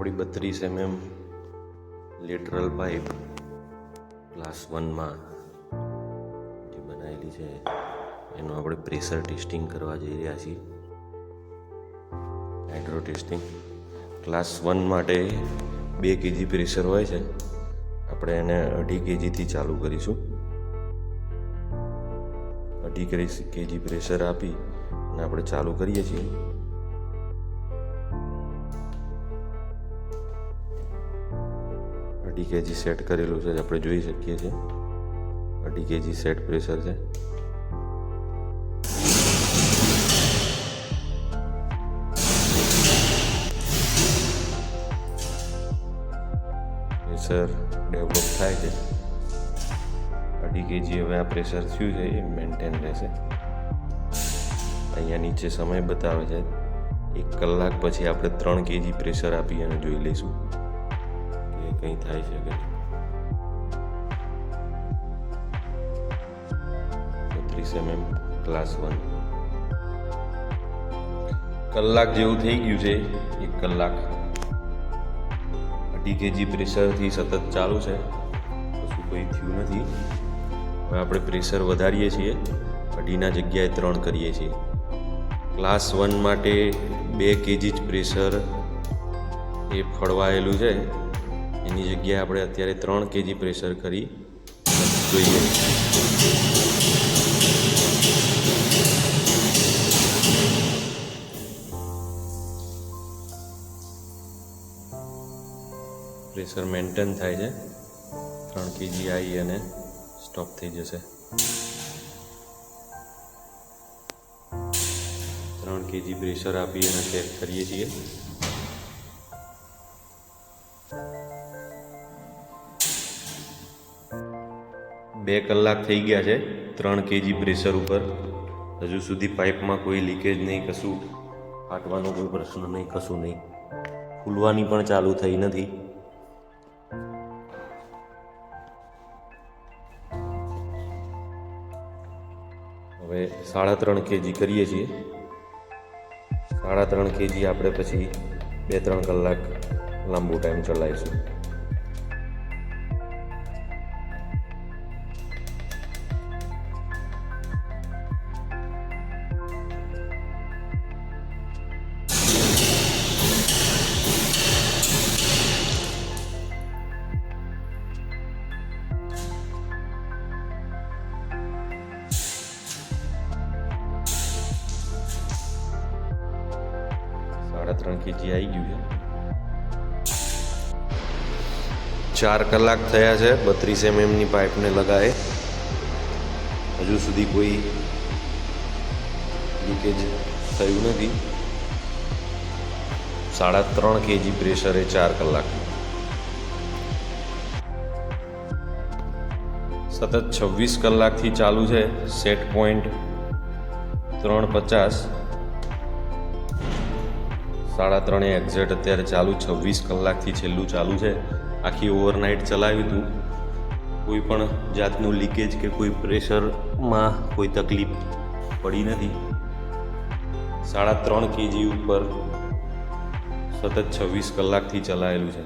આપણી 32 mm lateral pipe class 1માં જે બનાવેલી છે એનું આપણે પ્રેશર ટેસ્ટિંગ કરવા જઈ રહ્યા છીએ. હાઇડ્રો ટેસ્ટિંગ ક્લાસ 1 માટે 2 kg પ્રેશર હોય છે. આપણે એને 2.5 kgથી ચાલુ કરીશું. 2.5 kg પ્રેશર આપી અને આપણે ચાલુ કરીએ છીએ. kg સેટ કરેલું છે, આપણે જોઈ શકીએ છીએ 2.5 kg સેટ પ્રેશર છે. પ્રેશર ડેવલપ થાય છે. 2.5 kg હવે આ પ્રેશર થયું છે એ મેન્ટેન રહેશે. અહીંયા નીચે સમય બતાવે છે 1 કલાક પછી આપણે 3 kg પ્રેશર આપી અને જોઈ લઈશું કે કંઈ થાય છે કે 32 mm ક્લાસ 1 કલાક જેવું થઈ ગયું છે. 1 કલાક 2.5 kg પ્રેશરથી સતત ચાલુ છે, કશું કંઈ થયું નથી. હવે આપણે પ્રેશર વધારીએ છીએ, 2.5 જગ્યાએ 3 કરીએ છીએ. ક્લાસ 1 માટે 2 kg જ પ્રેશર એ ફળવાયેલું છે, એની જગ્યાએ આપણે અત્યારે 3 kg પ્રેશર કરી જોઈએ. પ્રેશર મેન્ટેન થાય છે. 3 kg આવી અને સ્ટોપ થઈ જશે. 3 kg પ્રેશર આપી અને ચેક કરીએ છીએ. બે કલાક થઈ ગયા છે 3 kg પ્રેશર ઉપર. હજુ સુધી પાઇપમાં કોઈ લીકેજ નહીં, કશું ફાટવાનો કોઈ પ્રશ્ન નહીં, કશું નહીં. ફૂલવાની પણ ચાલુ થઈ નથી. હવે 3.5 kg કરીએ છીએ. 3.5 kg આપણે પછી 2-3 કલાક લાંબો ટાઈમ ચલાવીશું. ત્રણ kg આવી ગયું છે. 4 કલાક થયા છે 32 mm ની પાઇપને લગાવે. હજુ સુધી કોઈ લીકેજ થયું નથી. 3.5 kg પ્રેશરે 4 કલાક. સતત 26 કલાકથી ચાલુ છે. Set point 350. 3.5 એક્ઝેક્ટ અત્યારે ચાલુ. 26 કલાકથી છેલ્લું ચાલુ છે. આખી ઓવરનાઇટ ચલાવ્યું હતું. કોઈ પણ જાતનું લીકેજ કે કોઈ પ્રેશરમાં કોઈ તકલીફ પડી નથી. 3.5 kg ઉપર સતત 26 કલાકથી ચલાવેલું છે.